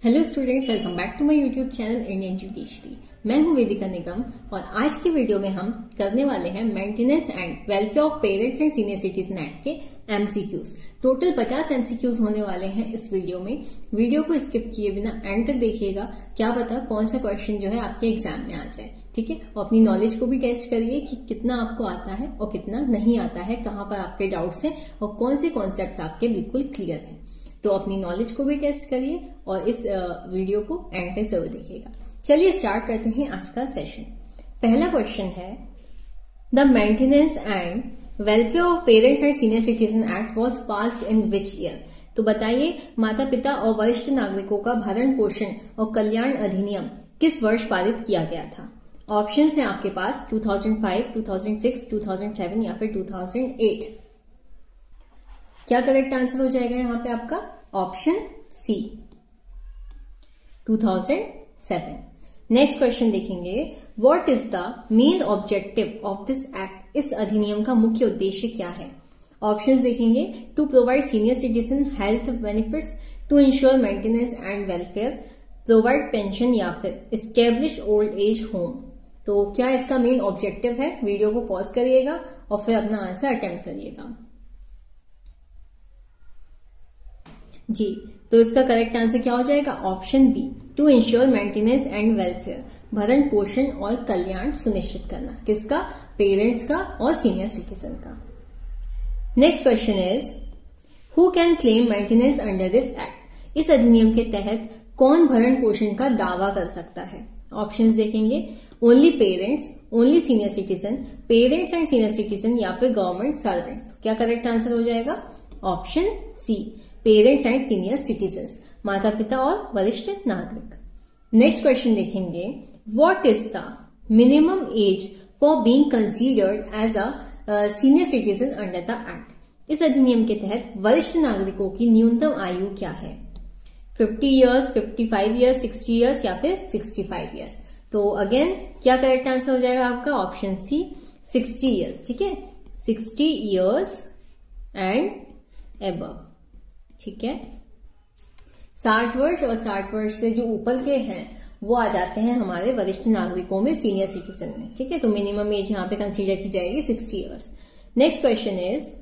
Hello students, welcome back to my YouTube channel Indian Education. मैं हूं वेदिका निगम और आज की वीडियो में हम करने वाले हैं maintenance and welfare of parents and senior citizen act के एमसीक्यूज। टोटल 50 एमसीक्यूज होने वाले हैं इस वीडियो में। वीडियो को स्किप किए बिना एंड तक देखिएगा, क्या पता कौन सा क्वेश्चन जो है आपके एग्जाम में आ जाए। ठीक है, और अपनी नॉलेज को भी टेस्ट करिए कि कितना आपको आता है और कितना नहीं आता है, कहाँ पर आपके डाउट्स हैं और कौन से कॉन्सेप्ट आपके बिल्कुल क्लियर हैं। तो अपनी नॉलेज को भी टेस्ट करिए और इस वीडियो को एंड तक जरूर देखिएगा। चलिए स्टार्ट करते हैं आज का सेशन। पहला क्वेश्चन है, the maintenance and welfare of parents and senior citizen act was passed in which year. तो बताइए, माता पिता और वरिष्ठ नागरिकों का भरण पोषण और कल्याण अधिनियम किस वर्ष पारित किया गया था। ऑप्शंस हैं आपके पास 2005, 2006, 2007 या फिर 2008। क्या करेक्ट आंसर हो जाएगा यहाँ पे आपका? Option C, 2007। नेक्स्ट क्वेश्चन देखेंगे, what is the main objective of this act. इस अधिनियम का मुख्य उद्देश्य क्या है। ऑप्शंस देखेंगे, to provide senior citizen health benefits, to ensure maintenance and welfare, provide pension या फिर एस्टेब्लिश ओल्ड एज होम। तो क्या इसका मेन ऑब्जेक्टिव है? वीडियो को पॉज करिएगा और फिर अपना आंसर अटेम्प्ट करिएगा। जी, तो इसका करेक्ट आंसर क्या हो जाएगा? Option B, to ensure maintenance and welfare, भरण पोषण और कल्याण सुनिश्चित करना। किसका? पेरेंट्स का और सीनियर सिटीजन का। Next question is, who can claim maintenance under this act. इस अधिनियम के तहत कौन भरण पोषण का दावा कर सकता है। ऑप्शंस देखेंगे, only parents, only senior citizen, parents and senior citizen या फिर गवर्नमेंट सर्वेंट्स। तो क्या करेक्ट आंसर हो जाएगा? Option C, parents and senior citizens, माता पिता और वरिष्ठ नागरिक। नेक्स्ट क्वेश्चन देखेंगे, what is the minimum age for being considered as a senior citizen under the act. इस अधिनियम के तहत वरिष्ठ नागरिकों की न्यूनतम आयु क्या है? 50 ईयर्स, 55 ईयर्स, 60 ईयर्स या फिर 65 ईयर्स। तो अगेन क्या करेक्ट आंसर हो जाएगा आपका? Option C, 60 years. ठीक है, 60 ईयर्स एंड एबव। ठीक है, 60 वर्ष और 60 वर्ष से जो ऊपर के हैं वो आ जाते हैं हमारे वरिष्ठ नागरिकों में, सीनियर सिटीजन में। ठीक है, तो मिनिमम एज यहाँ पे कंसीडर की जाएगी 60 years. Next question is,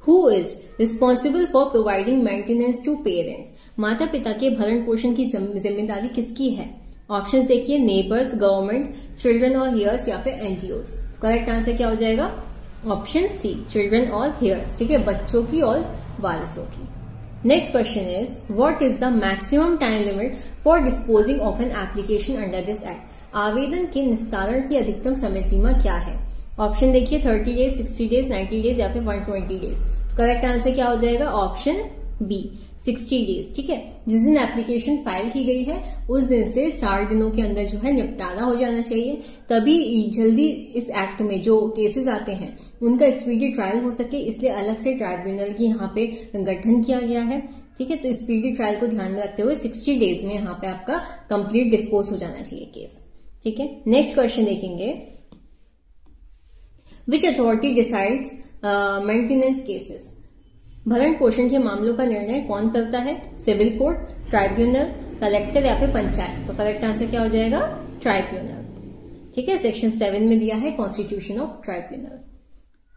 who is responsible for providing maintenance to parents. माता पिता के भरण पोषण की जिम्मेदारी किसकी है। ऑप्शंस देखिए, नेबर्स, गवर्नमेंट, चिल्ड्रन और हेयर्स या फिर एनजीओज। तो करेक्ट आंसर क्या हो जाएगा? ऑप्शन सी, चिल्ड्रन और हेयर्स। ठीक है, बच्चों की और वारिसों की। Next question is, what is the maximum time limit for disposing of an application under this act. आवेदन के निस्तारण की अधिकतम समय सीमा क्या है। ऑप्शन देखिए, 30 डेज, 60 डेज, 90 डेज या फिर 120 डेज। तो करेक्ट आंसर क्या हो जाएगा? Option B, 60 days. ठीक है, जिस दिन एप्लीकेशन फाइल की गई है उस दिन से 60 दिनों के अंदर जो है निपटारा हो जाना चाहिए, तभी जल्दी इस एक्ट में जो केसेस आते हैं उनका स्पीडी ट्रायल हो सके, इसलिए अलग से ट्राइब्यूनल की यहाँ पे गठन किया गया है। ठीक है, तो स्पीडी ट्रायल को ध्यान में रखते हुए 60 डेज में यहाँ पे आपका कंप्लीट डिस्पोज हो जाना चाहिए केस। ठीक है, नेक्स्ट क्वेश्चन देखेंगे, विच अथॉरिटी डिसाइड्स मेंटेनेंस केसेस। भरण पोषण के मामलों का निर्णय कौन करता है। सिविल कोर्ट, ट्राइब्यूनल, कलेक्टर या फिर पंचायत। तो करेक्ट आंसर क्या हो जाएगा? ट्राइब्यूनल। ठीक है, सेक्शन 7 में दिया है constitution of tribunal.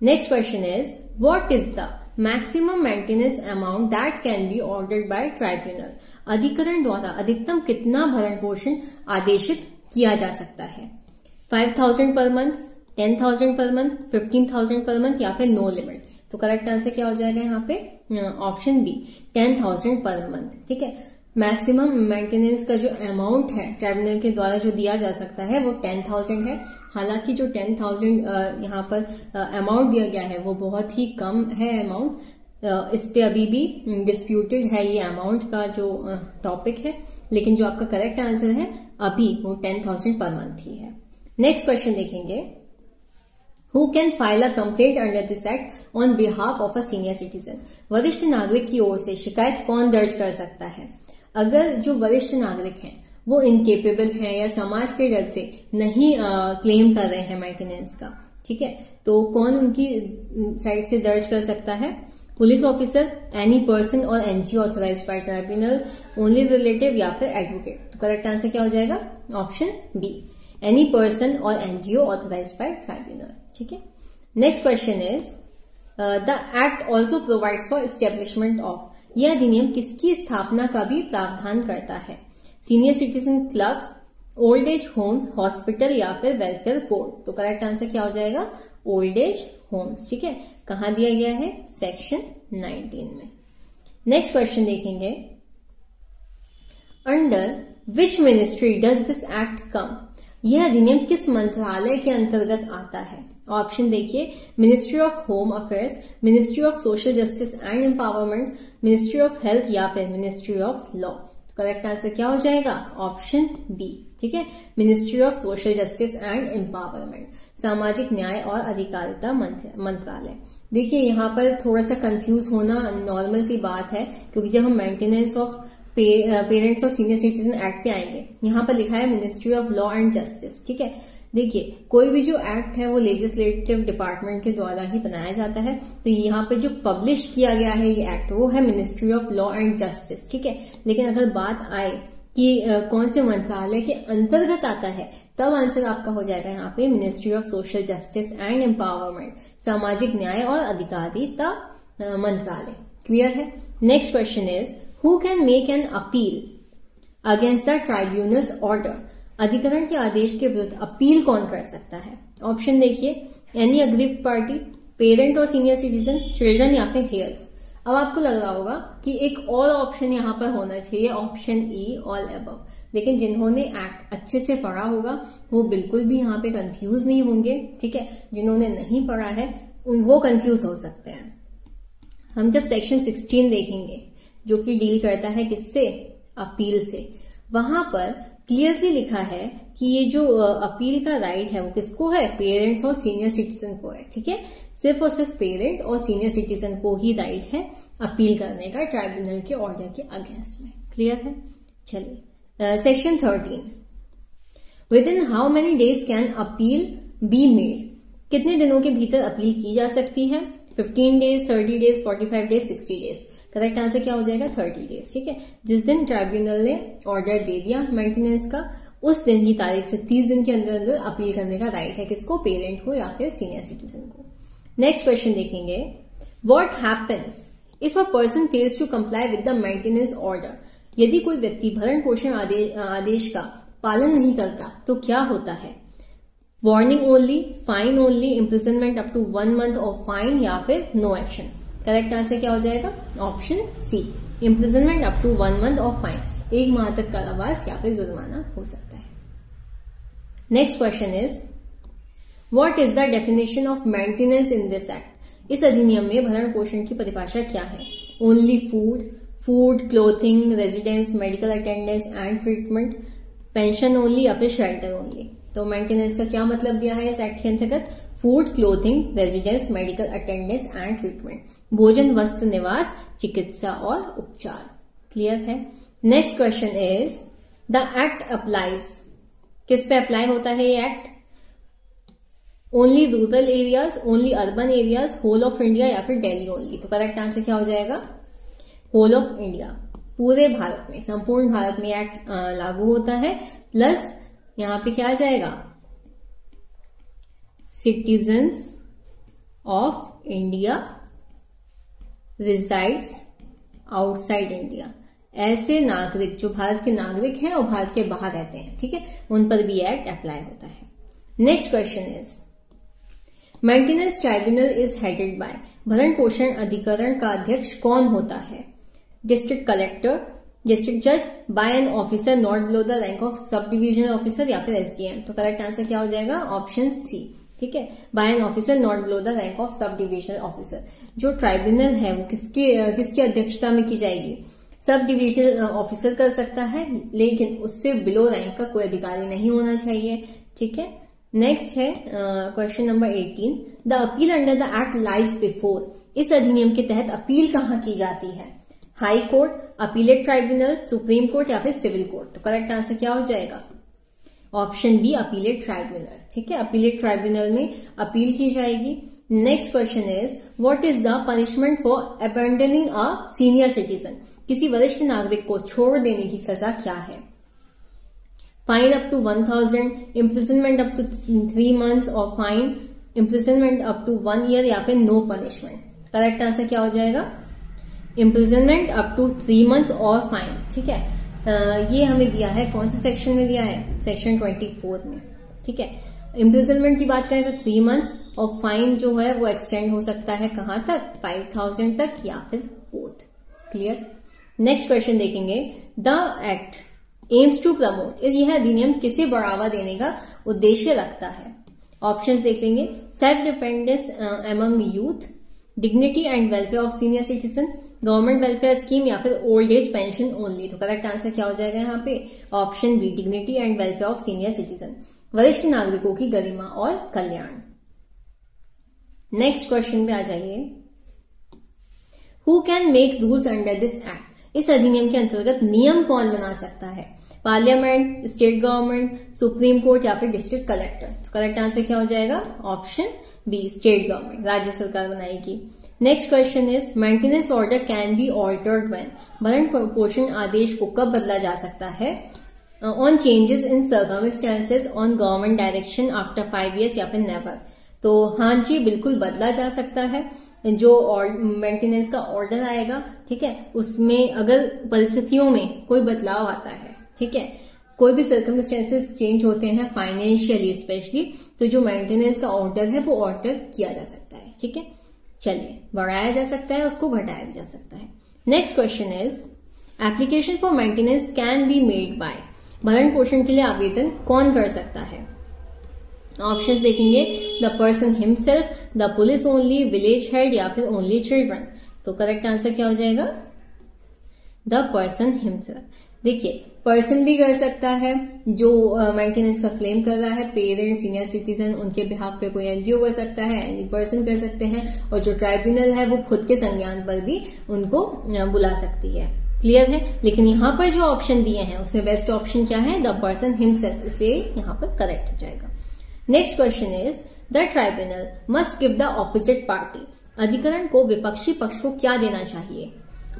Next question is, what is the maximum maintenance amount that can be ordered bye tribunal. अधिकरण द्वारा अधिकतम कितना भरण पोषण आदेशित किया जा सकता है। 5000 per month, 10,000 per month, 15,000 per month या फिर नो लिमिट। तो करेक्ट आंसर क्या हो जाएगा यहाँ पे? Option B, 10,000 per month. ठीक है, मैक्सिमम मेंटेनेंस का जो अमाउंट है ट्राइब्यूनल के द्वारा जो दिया जा सकता है वो 10,000 है। हालांकि जो 10,000 यहाँ पर अमाउंट दिया गया है वो बहुत ही कम है अमाउंट। इस पे अभी भी डिस्प्यूटेड है ये अमाउंट का जो टॉपिक है, लेकिन जो आपका करेक्ट आंसर है अभी वो 10,000 पर मंथ ही है। नेक्स्ट क्वेश्चन देखेंगे, Who can file a complaint under this act on behalf of a senior citizen? वरिष्ठ नागरिक की ओर से शिकायत कौन दर्ज कर सकता है। अगर जो वरिष्ठ नागरिक हैं वो इनकेपेबल हैं या समाज के डर से नहीं क्लेम कर रहे हैं मेंटेनेंस का, ठीक है, तो कौन उनकी साइड से दर्ज कर सकता है। पुलिस ऑफिसर, एनी पर्सन और NGO authorized by tribunal, only relative या फिर एडवोकेट। तो करेक्ट आंसर क्या हो जाएगा? ऑप्शन बी, एनी पर्सन और एनजीओ ऑथोराइज्ड बाय ट्राइब्यूनल। ठीक है। Next question is the act also provides for establishment of, यह अधिनियम किसकी स्थापना का भी प्रावधान करता है? Senior citizen clubs, old age homes, hospital या फिर वेलफेयर बोर्ड। तो करेक्ट आंसर क्या हो जाएगा? Old age homes. ठीक है। कहां दिया गया है? सेक्शन 19 में। नेक्स्ट क्वेश्चन देखेंगे, under which ministry does this act come, यह अधिनियम किस मंत्रालय के अंतर्गत आता है? ऑप्शन देखिए, Ministry of Home Affairs, Ministry of Social Justice and Empowerment, Ministry of Health या फिर Ministry of Law. Correct answer क्या हो जाएगा? Option B. ठीक है, Ministry of Social Justice and Empowerment, सामाजिक न्याय और अधिकारिता मंत्रालय। देखिए यहाँ पर थोड़ा सा कंफ्यूज होना नॉर्मल सी बात है, क्योंकि जब हम मेंटेनेंस ऑफ पेरेंट्स और सीनियर सिटीजन एक्ट पे आएंगे, यहाँ पर लिखा है Ministry of law and justice. ठीक है, देखिए कोई भी जो एक्ट है वो लेजिस्लेटिव डिपार्टमेंट के द्वारा ही बनाया जाता है, तो यहाँ पे जो पब्लिश किया गया है ये एक्ट वो है Ministry of law and justice. ठीक है, लेकिन अगर बात आए कि कौन से मंत्रालय के अंतर्गत आता है, तब आंसर आपका हो जाएगा यहाँ पे ministry of Social Justice and Empowerment, सामाजिक न्याय और अधिकारिता मंत्रालय। क्लियर है। Next question is, who can make an appeal against the tribunals order, अधिकरण के आदेश के विरुद्ध अपील कौन कर सकता है? ऑप्शन देखिए, एनी अग्रीव्ड पार्टी, पेरेंट और सीनियर सिटीजन, चिल्ड्रन या फिर हेयर्स। अब आपको लग रहा होगा कि एक और ऑप्शन यहाँ पर होना चाहिए, ऑप्शन ई, ऑल अबव, लेकिन जिन्होंने एक्ट अच्छे से पढ़ा होगा वो बिल्कुल भी यहाँ पे कंफ्यूज नहीं होंगे। ठीक है, जिन्होंने नहीं पढ़ा है वो कंफ्यूज हो सकते हैं। हम जब सेक्शन 16 देखेंगे जो कि डील करता है किससे? अपील से, वहां पर क्लियरली लिखा है कि ये जो अपील का राइट है वो किसको है? पेरेंट्स और सीनियर सिटीजन को है। ठीक है, सिर्फ और सिर्फ पेरेंट और सीनियर सिटीजन को ही राइट है अपील करने का ट्राइब्यूनल के ऑर्डर के अगेंस्ट में। क्लियर है। चलिए section 13, with in how many days can appeal be made, कितने दिनों के भीतर अपील की जा सकती है? 15 days, 30 days, 45 days, 60 days. Correct answer क्या हो जाएगा? 30 डेज। ठीक है, जिस दिन ट्राइब्यूनल ने ऑर्डर दे दिया मेंटेनेंस का, उस दिन की तारीख से 30 दिन के अंदर अंदर अपील करने का राइट है किसको? पेरेंट को या फिर सीनियर सिटीजन को। नेक्स्ट क्वेश्चन देखेंगे, what happens if a person fails to comply with the maintenance order, यदि कोई व्यक्ति भरण पोषण आदेश का पालन नहीं करता तो क्या होता है? Warning only, fine only, imprisonment up to 1 month और फाइन या फिर नो एक्शन। करेक्ट आंसर क्या हो जाएगा? Option C, imprisonment up to 1 month और फाइन, 1 माह तक कारावास या फिर जुर्माना हो सकता है। Next question is, what is the definition of maintenance in this act, इस अधिनियम में भरण पोषण की परिभाषा क्या है? Only food, clothing, residence, medical attendance and treatment, pension only या फिर शेल्टर ओनली। तो मेंटेनेंस का क्या मतलब दिया है इस एक्ट के अंतर्गत? Food, clothing, residence, medical attendance and treatment, भोजन, वस्त्र, निवास, चिकित्सा और उपचार। क्लियर है। Next question is, the act applies, किस पे अप्लाई होता है ये act? Only rural areas, only urban areas, whole of India या फिर दिल्ली ओनली। तो करेक्ट आंसर क्या हो जाएगा? होल ऑफ इंडिया, पूरे भारत में, संपूर्ण भारत में एक्ट लागू होता है। प्लस यहां पे क्या आ जाएगा? Citizens of India resides outside India, ऐसे नागरिक जो भारत के नागरिक हैं और भारत के बाहर रहते हैं, ठीक है, उन पर भी एक्ट अप्लाई होता है। Next question is, maintenance tribunal is headed by, भरण पोषण अधिकरण का अध्यक्ष कौन होता है? डिस्ट्रिक्ट कलेक्टर, डिस्ट्रिक्ट जज, by an officer not below the rank of sub divisional officer या फिर एसडीएम। तो करेक्ट आंसर क्या हो जाएगा? Option C. ठीक है, by an officer not below the rank of sub divisional officer. जो ट्राइब्यूनल है वो किसकी अध्यक्षता में की जाएगी? सब डिविजनल ऑफिसर कर सकता है, लेकिन उससे बिलो रैंक का कोई अधिकारी नहीं होना चाहिए। ठीक है। नेक्स्ट है question number 18, the appeal under the act lies before, इस अधिनियम के तहत अपील कहां की जाती है? High court, appellate tribunal, supreme court या फिर सिविल कोर्ट। तो करेक्ट आंसर क्या हो जाएगा? Option B, appellate tribunal. ठीक है, अपीलेट ट्राइब्यूनल में अपील की जाएगी। Next question is what is the punishment for abandoning a senior citizen? किसी वरिष्ठ नागरिक को छोड़ देने की सजा क्या है? Fine up to 1000, imprisonment up to 3 months और fine imprisonment up to 1 year या फिर नो पनिशमेंट। करेक्ट आंसर क्या हो जाएगा? इम्प्रिजनमेंट अप टू 3 months और फाइन। ठीक है, ये हमें दिया है कौन से सेक्शन में दिया है? सेक्शन 24 में। ठीक है, इम्प्रिजनमेंट की बात करें तो 3 months और फाइन जो है वो एक्सटेंड हो सकता है कहां तक? 5000 तक या फिर बोथ। क्लियर? नेक्स्ट क्वेश्चन देखेंगे। The act aims to promote, यह अधिनियम किसे बढ़ावा देने का उद्देश्य रखता है? ऑप्शंस देख लेंगे। Self dependence among youth, dignity and welfare of senior citizen, government welfare scheme या फिर ओल्ड एज पेंशन ओनली। तो करेक्ट आंसर क्या हो जाएगा यहाँ पे? Option B, dignity and welfare of senior citizen, वरिष्ठ नागरिकों की गरिमा और कल्याण। नेक्स्ट क्वेश्चन पे आ जाइए। Who can make rules under this act? इस अधिनियम के अंतर्गत नियम कौन बना सकता है? Parliament, state government, supreme court या फिर डिस्ट्रिक्ट कलेक्टर। तो करेक्ट आंसर क्या हो जाएगा? ऑप्शन बी, स्टेट गवर्नमेंट, राज्य सरकार बनाएगी। Next question is maintenance order can be altered when? भरण पोषण आदेश को कब बदला जा सकता है? On changes in circumstances, on government direction, after 5 years या फिर नेवर। तो हाँ जी, बिल्कुल बदला जा सकता है। जो मेंटेनेंस का ऑर्डर आएगा, ठीक है, उसमें अगर परिस्थितियों में कोई बदलाव आता है, ठीक है, कोई भी सर्कमस्टेंसेस चेंज होते हैं फाइनेंशियली स्पेशली, तो जो मेंटेनेंस का ऑर्डर है वो ऑल्टर किया जा सकता है। ठीक है, चलिए, बढ़ाया जा सकता है, उसको घटाया भी जा सकता है। Next question is application for maintenance can be made by? भरण पोषण के लिए आवेदन कौन कर सकता है? ऑप्शंस देखेंगे। The person himself, the police only, village head या फिर ओनली चिल्ड्रन। तो करेक्ट आंसर क्या हो जाएगा? The person himself. देखिए, पर्सन भी कर सकता है जो मेंटेनेंस का क्लेम कर रहा है, पेरेंट्स, सीनियर सिटीजन, उनके बिहाफ पे कोई एनजीओ कर सकता है, एनी पर्सन कर सकते हैं, और जो ट्राइब्यूनल है वो खुद के संज्ञान पर भी उनको बुला सकती है। क्लियर है? लेकिन यहाँ पर जो ऑप्शन दिए हैं उसमें बेस्ट ऑप्शन क्या है? द पर्सन हिमसेल्फ, इसलिए यहाँ पर करेक्ट हो जाएगा। Next question is the tribunal must give the opposite party? अधिकरण को विपक्षी पक्ष को क्या देना चाहिए?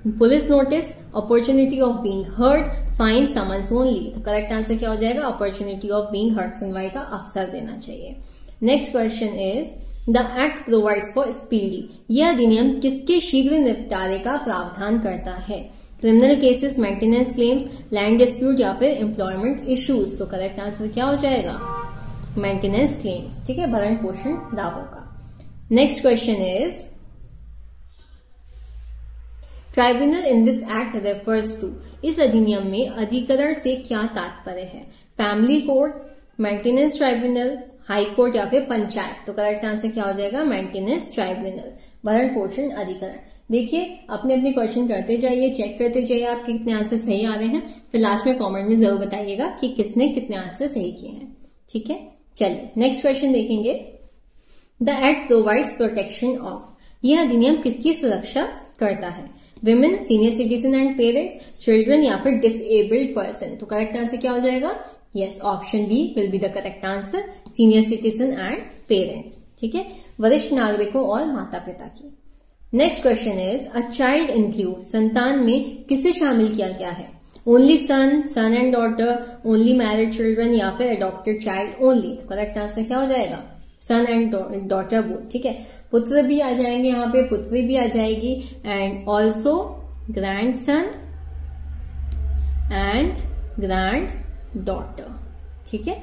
Police notice, opportunity of being heard, fine, summons only. तो करेक्ट आंसर क्या हो जाएगा? अपॉर्चुनिटी ऑफ बीइंग हर्ड, सुनवाई का अवसर देना चाहिए। Next question is the act provides for speedy? यह अधिनियम किसके शीघ्र निपटारे का प्रावधान करता है? Criminal cases, maintenance claims, land dispute या फिर एम्प्लॉयमेंट इश्यूज। तो करेक्ट आंसर क्या हो जाएगा? Maintenance claims. ठीक है, भरण पोषण दावों का। Next question is tribunal in this act refers to? इस अधिनियम में अधिकरण से क्या तात्पर्य है? Family court, maintenance tribunal, high court या फिर पंचायत। तो करेक्ट आंसर क्या हो जाएगा? मेंटेनेंस ट्राइब्यूनल, भरण पोषण अधिकरण। देखिए, अपने अपने क्वेश्चन करते जाइए, चेक करते जाइए आपके कितने आंसर सही आ रहे हैं, फिर लास्ट में कमेंट में जरूर बताइएगा कि किसने कितने आंसर सही किए हैं। ठीक है, चलिए नेक्स्ट क्वेश्चन देखेंगे। The act provides protection of? यह अधिनियम किसकी सुरक्षा करता है? Women, senior citizen and parents, children या फिर डिसेबल्ड पर्सन। तो करेक्ट आंसर क्या हो जाएगा? Yes, option B will be the correct answer, senior citizen and parents. ठीक है, वरिष्ठ नागरिकों और माता पिता की। Next question is a child include? संतान में किसे शामिल किया गया है? Only son, sun and daughter, only married children या फिर अडॉप्टेड चाइल्ड ओनली। तो करेक्ट आंसर क्या हो जाएगा? सन एंड डॉटर बोथ। ठीक है, पुत्र भी आ जाएंगे यहाँ पे, पुत्री भी आ जाएगी, and also grandson and granddaughter. ठीक है,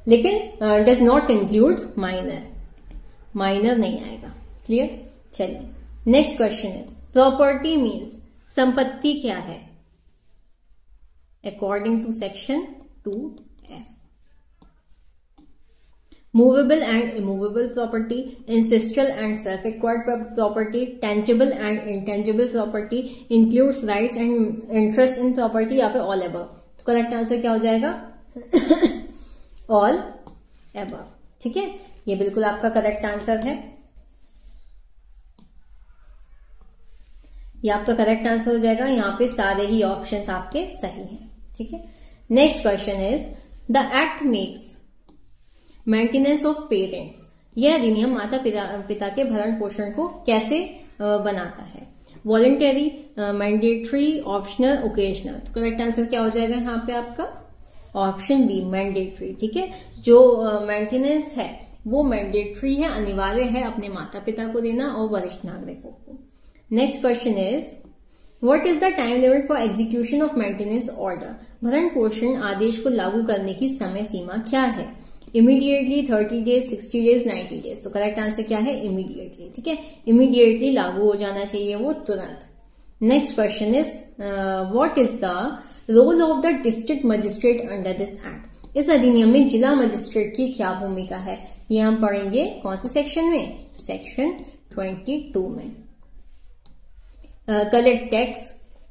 लेकिन does not include minor, minor नहीं आएगा। क्लियर? चलिए next question is property means? संपत्ति क्या है? According to section 2F, movable and immovable property, ancestral and self-acquired property, tangible and intangible property, includes rights and interest in property या फिर all above। तो correct answer क्या हो जाएगा? all above। ठीक है, ये बिल्कुल आपका करेक्ट आंसर है, ये आपका करेक्ट आंसर हो जाएगा। यहाँ पे सारे ही ऑप्शंस आपके सही हैं। ठीक है, next question is the act makes maintenance of parents? यह अधिनियम माता पिता के भरण पोषण को कैसे बनाता है? Voluntary, mandatory, optional, occasional. तो करेक्ट आंसर क्या हो जाएगा यहाँ पे आपका? Option B, mandatory. ठीक है, जो मेंटेनेंस है वो मैंडेटरी है, अनिवार्य है अपने माता पिता को देना और वरिष्ठ नागरिकों को। Next question is what is the time limit for execution of maintenance order? भरण पोषण आदेश को लागू करने की समय सीमा क्या है? Immediately, 30 days, 60 days, 90 days. तो करेक्ट आंसर क्या है? इमीडिएटली। ठीक है, इमीडिएटली लागू हो जाना चाहिए वो, तुरंत। Next question is what is the role of the district magistrate under this act? इस अधिनियम में जिला मजिस्ट्रेट की क्या भूमिका है? ये हम पढ़ेंगे कौन से सेक्शन में? सेक्शन 22 में। Collect tax,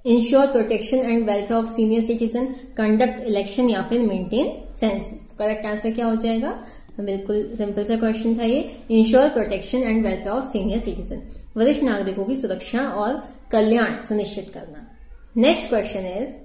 ensure protection and welfare of senior citizen, conduct election या फिर मेंटेन सेंसस। तो करेक्ट आंसर क्या हो जाएगा? बिल्कुल सिंपल सा क्वेश्चन था ये। Ensure protection and welfare of senior citizen, वरिष्ठ नागरिकों की सुरक्षा और कल्याण सुनिश्चित करना। Next question is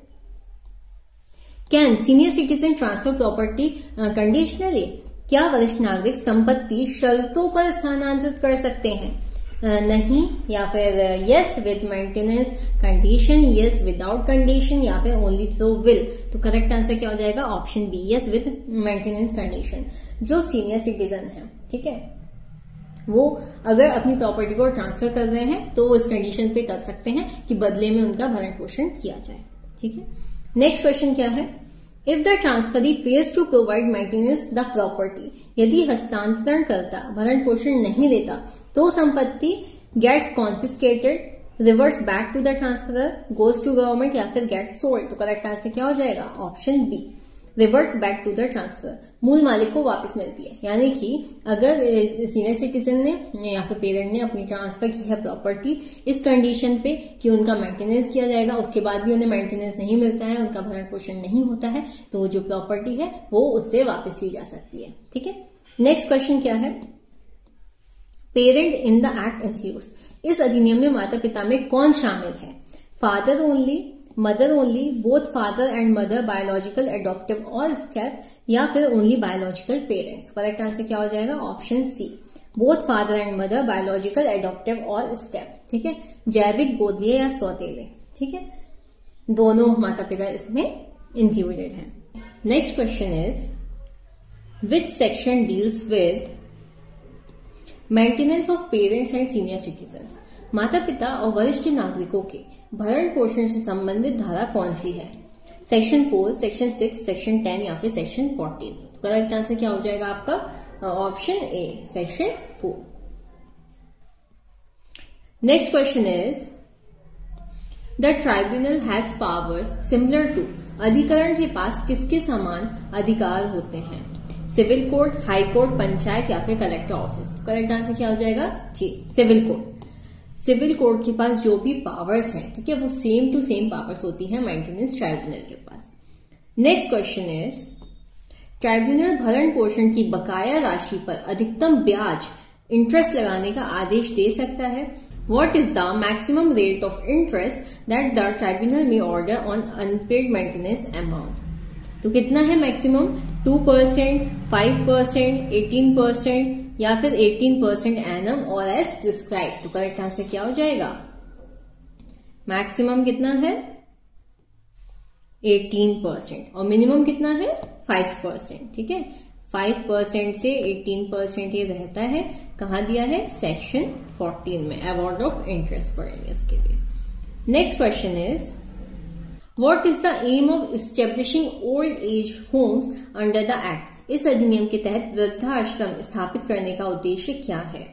can senior citizen transfer property conditionally? क्या वरिष्ठ नागरिक संपत्ति शर्तों पर स्थानांतरित कर सकते हैं? नहीं, या फिर yes with maintenance condition, yes without condition, या फिर ओनली थ्रू विल। तो करेक्ट आंसर क्या हो जाएगा? Option B, yes with maintenance condition. जो सीनियर सिटीजन है, ठीक है, वो अगर अपनी प्रॉपर्टी को ट्रांसफर कर रहे हैं तो वो इस कंडीशन पे कर सकते हैं कि बदले में उनका भरण पोषण किया जाए। ठीक है, नेक्स्ट क्वेश्चन क्या है? If the transferee fails to provide maintenance the property, यदि हस्तांतरण करता भरण पोषण नहीं देता तो संपत्ति gets confiscated, reverts back to the transferor, goes to government, या फिर गेट्स सोल्ड। तो करेक्ट आंसर क्या हो जाएगा? Option B, reverts back to the transfer, मूल मालिक को वापस मिलती है। यानी कि अगर सीनियर सिटीजन ने या फिर पेरेंट ने अपनी ट्रांसफर की है प्रॉपर्टी इस कंडीशन पे कि उनका मेंटेनेंस किया जाएगा, उसके बाद भी उन्हें मेंटेनेंस नहीं मिलता है, उनका भरण पोषण नहीं होता है, तो जो प्रॉपर्टी है वो उससे वापस ली जा सकती है। ठीक है, नेक्स्ट क्वेश्चन क्या है? Parent in the act includes, इस अधिनियम में माता पिता में कौन शामिल है? Father only, mother only, both father and mother, biological, adoptive और स्टेप, या फिर only biological parents. Correct answer क्या हो जाएगा? Option C, both father and mother, biological, adoptive और स्टेप। ठीक है, जैविक, गोदीय या सौतेले। ठीक है, दोनों माता पिता इसमें इंक्लूडेड है। Next question is which section deals with maintenance of parents and senior citizen? माता पिता और वरिष्ठ नागरिकों के भरण पोषण से संबंधित धारा कौन सी है? सेक्शन 4, सेक्शन 6, सेक्शन 10 या फिर सेक्शन 14। करेक्ट आंसर क्या हो जाएगा आपका? Option A, section 4। Next question is the tribunal has powers similar to, अधिकरण के पास किसके समान अधिकार होते हैं? Civil court, high court, panchayat या फिर कलेक्टर ऑफिस। तो करेक्ट आंसर क्या हो जाएगा? जी, सिविल कोर्ट। सिविल कोर्ट के पास जो भी पावर्स हैं, ठीक है, वो सेम टू सेम पावर्स होती है मेंटेनेंस ट्राइब्यूनल के पास। नेक्स्ट क्वेश्चन इज ट्राइब्यूनल भरण पोषण की बकाया राशि पर अधिकतम ब्याज इंटरेस्ट लगाने का आदेश दे सकता है। What is the maximum rate of interest that the tribunal may order on unpaid maintenance amount? तो कितना है मैक्सिमम? 2%, 5%, 18% या फिर 18% एनम और एज प्रिस्क्राइब। तो करेक्ट आंसर क्या हो जाएगा? मैक्सिमम कितना है? 18% और मिनिमम कितना है? 5%। ठीक है, 5% से 18% ये रहता है। कहाँ दिया है? सेक्शन 14 में। अवॉर्ड ऑफ इंटरेस्ट पढ़ेंगे उसके लिए। Next question is what is the aim of establishing old age homes under the act? इस अधिनियम के तहत वृद्धाश्रम स्थापित करने का उद्देश्य क्या है?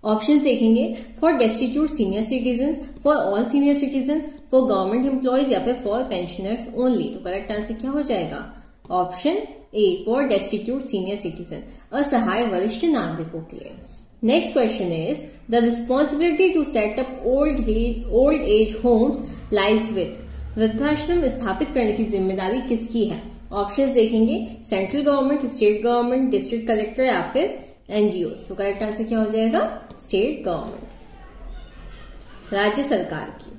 ऑप्शंस देखेंगे। For destitute senior citizen, for all senior citizen, for government employees या फिर फॉर पेंशनर्स ओनली। तो करेक्ट आंसर क्या हो जाएगा? Option A, for destitute senior citizen, असहाय वरिष्ठ नागरिकों के लिए। Next question is the responsibility to set up old age homes lies with, वृद्धाश्रम स्थापित करने की जिम्मेदारी किसकी है? ऑप्शंस देखेंगे। Central government, state government, district collector या फिर एनजीओ। तो करेक्ट आंसर क्या हो जाएगा? स्टेट गवर्नमेंट, राज्य सरकार की।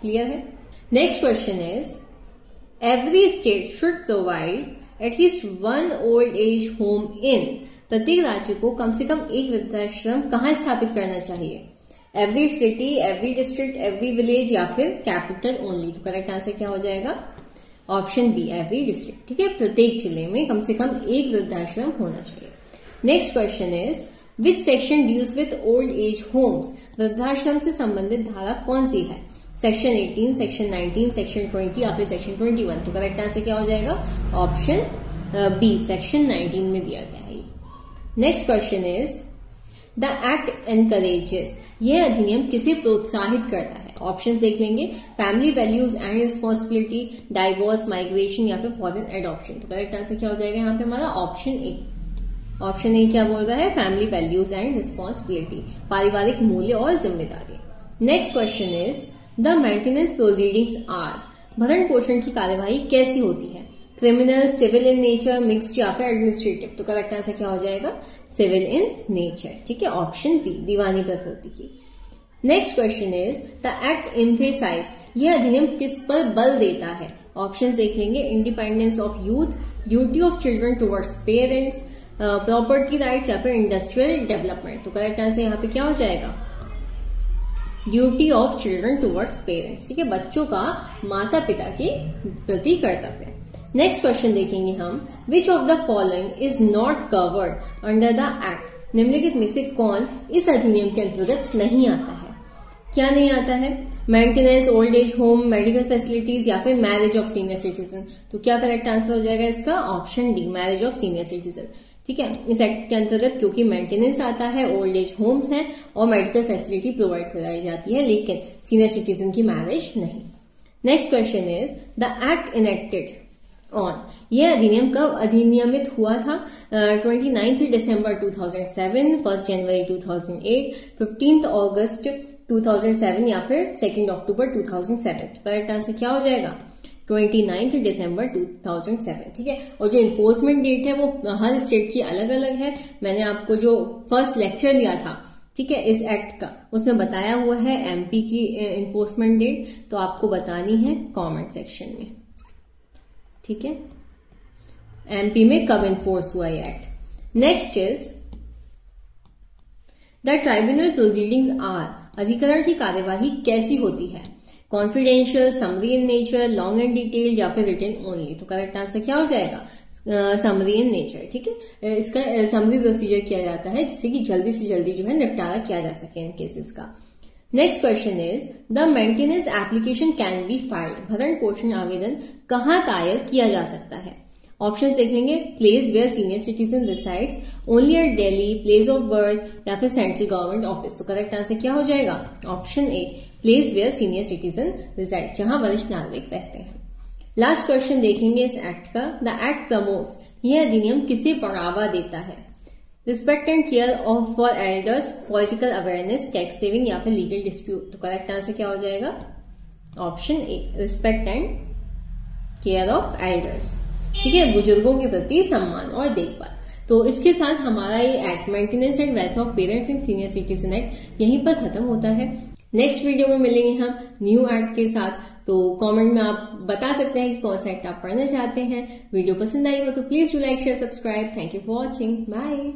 क्लियर है? Next question is every state should provide at least one old age home in प्रत्येक राज्य को कम से कम एक वृद्धाश्रम कहाँ स्थापित करना चाहिए? Every city, every district, every village या फिर कैपिटल ओनली? तो करेक्ट आंसर क्या हो जाएगा? Option B, every district. ठीक है, प्रत्येक जिले में कम से कम एक वृद्धाश्रम होना चाहिए। Next question is which section deals with old age Holmes? वृद्धाश्रम से संबंधित धारा कौन सी है? सेक्शन 18, सेक्शन 19, सेक्शन 20 या फिर सेक्शन 21? तो करेक्ट आंसर क्या हो जाएगा? ऑप्शन बी, सेक्शन 19 में दिया गया है। Next question is the act encourages, यह अधिनियम किसे प्रोत्साहित करता है? ऑप्शंस देख लेंगे, family values and responsibility, divorce, migration या फिर फॉरेन एडॉप्शन? तो करेक्ट आंसर क्या हो जाएगा यहाँ पे हमारा? Option A. ऑप्शन ए क्या बोल रहा है? फैमिली वैल्यूज एंड रिस्पॉन्सिबिलिटी, पारिवारिक मूल्य और जिम्मेदारी। Next question is the maintenance proceedings are, भरण पोषण की कार्यवाही कैसी होती है? Criminal, civil in nature, mixed या फिर एडमिनिस्ट्रेटिव? तो करेक्ट आंसर क्या हो जाएगा? Civil in nature. ठीक है, ऑप्शन बी, दीवानी प्रकृति की। Next question is the act emphasize, यह अधिनियम किस पर बल देता है? ऑप्शंस देख लेंगे, independence of youth, duty of children towards parents, property rights या फिर इंडस्ट्रियल डेवलपमेंट? तो करेक्ट आंसर यहाँ पे क्या हो जाएगा? Duty of children towards parents. ठीक है, बच्चों का माता पिता के प्रति कर्तव्य। नेक्स्ट क्वेश्चन देखेंगे हम, which of the following is not covered under the act? निम्नलिखित में से कौन इस अधिनियम के अंतर्गत नहीं आता है? क्या नहीं आता है? Maintenance, old age home, medical facilities या फिर मैरिज ऑफ सीनियर सिटीजन? तो क्या करेक्ट आंसर हो जाएगा इसका? Option D, marriage of senior citizen. ठीक है, इस एक्ट के अंतर्गत क्योंकि मेंटेनेंस आता है, ओल्ड एज होम्स हैं और मेडिकल फैसिलिटी प्रोवाइड कराई जाती है, लेकिन सीनियर सिटीजन की मैरिज नहीं। Next question is the act enacted on, यह अधिनियम कब अधिनियमित हुआ था? 29 दिसंबर 2007, 1 जनवरी 2008, 15 अगस्त 2007 या फिर 2 अक्टूबर 2007? करेक्ट आंसर क्या हो जाएगा? 29 दिसंबर 2007। ठीक है, और जो इन्फोर्समेंट डेट है वो हर स्टेट की अलग अलग है। मैंने आपको जो फर्स्ट लेक्चर दिया था, ठीक है, इस एक्ट का, उसमें बताया हुआ है एमपी की इन्फोर्समेंट डेट, तो आपको बतानी है कमेंट सेक्शन में। ठीक है, एमपी में कब इन्फोर्स हुआ ये एक्ट। Next is the tribunal proceedings are, अधिकरण की कार्यवाही कैसी होती है? Confidential, summary in nature, long and detail या फिर रिटन ओनली? तो करेक्ट आंसर क्या हो जाएगा? Summary in nature. ठीक है, इसका समरी प्रोसीजर किया जाता है जिससे कि जल्दी से जल्दी जो है निपटारा किया जा सके इन केसेस का। Next question is the maintenance application can be filed, भरण पोषण आवेदन कहाँ दायर किया जा सकता है? ऑप्शंस देख लेंगे, place where senior citizen resides, only at Delhi, place of birth या फिर सेंट्रल गवर्नमेंट ऑफिस? तो करेक्ट आंसर क्या हो जाएगा? Option A, place where senior citizen reside, जहां वरिष्ठ नागरिक रहते हैं। लास्ट क्वेश्चन देखेंगे इस एक्ट का, द एक्ट प्रमोट्स, यह अधिनियम किसे बढ़ावा देता है? Respect and care of for elders, political awareness, tax saving या फिर लीगल डिस्प्यूट? तो करेक्ट आंसर क्या हो जाएगा? Option A, respect and care of elders. ठीक है, बुजुर्गों के प्रति सम्मान और देखभाल। तो इसके साथ हमारा ये act maintenance and welfare of parents and senior citizen act यहीं पर खत्म होता है। नेक्स्ट वीडियो में मिलेंगे हम न्यू एक्ट के साथ। तो कमेंट में आप बता सकते हैं कि कौन सा एक्ट आप पढ़ना चाहते हैं। वीडियो पसंद आई हो तो please do like, share, subscribe. Thank you for watching. Bye.